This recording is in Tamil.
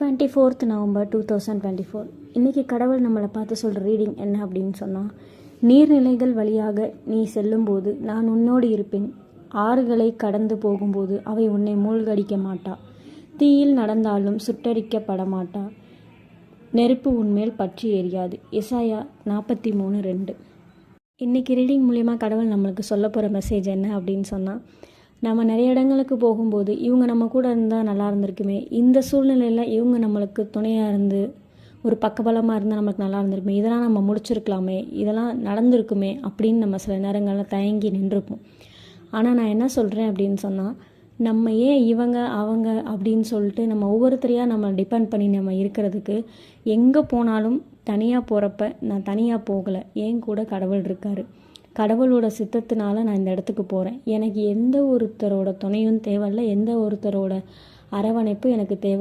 24th November 2024. இன்றைக்கி கடவுள் நம்மளை பார்த்து சொல்கிற ரீடிங் என்ன அப்படின்னு சொன்னால், நீர்நிலைகள் வழியாக நீ செல்லும்போது நான் உன்னோடு இருப்பேன். ஆறுகளை கடந்து போகும்போது அவை உன்னை மூழ்கடிக்க மாட்டா. தீயில் நடந்தாலும் சுட்டரிக்கப்பட மாட்டா. நெருப்பு உன்மேல் பற்றி எரியாது. எசாயா 43:2. இன்றைக்கி ரீடிங் மூலிமா கடவுள் நம்மளுக்கு சொல்ல போகிற மெசேஜ் என்ன அப்படின்னு சொன்னால், நம்ம நிறைய இடங்களுக்கு போகும்போது இவங்க நம்ம கூட இருந்தால் நல்லா இருந்திருக்குமே, இந்த சூழ்நிலையில் இவங்க நம்மளுக்கு துணையாக இருந்து ஒரு பக்கபலமாக இருந்தால் நம்மளுக்கு நல்லா இருந்திருக்குமே, இதெல்லாம் நம்ம முடிச்சிருக்கலாமே, இதெல்லாம் நடந்திருக்குமே அப்படின்னு நம்ம சில நேரங்களில் தயங்கி நின்றுப்போம். ஆனால் நான் என்ன சொல்கிறேன் அப்படின்னு சொன்னால், நம்ம ஏன் இவங்க அவங்க அப்படின்னு சொல்லிட்டு நம்ம ஒவ்வொருத்தரையாக நம்ம டிபெண்ட் பண்ணி நம்ம இருக்கிறதுக்கு, எங்கே போனாலும் தனியாக போகிறப்ப நான் தனியாக போகலை, ஏன் கூட கடவுள் இருக்கார். கடவுளோட சித்தத்தினால நான் இந்த இடத்துக்கு போகிறேன். எனக்கு எந்த ஒருத்தரோட துணையும் தேவையில்லை, எந்த ஒருத்தரோட அரவணைப்பு எனக்கு தேவை.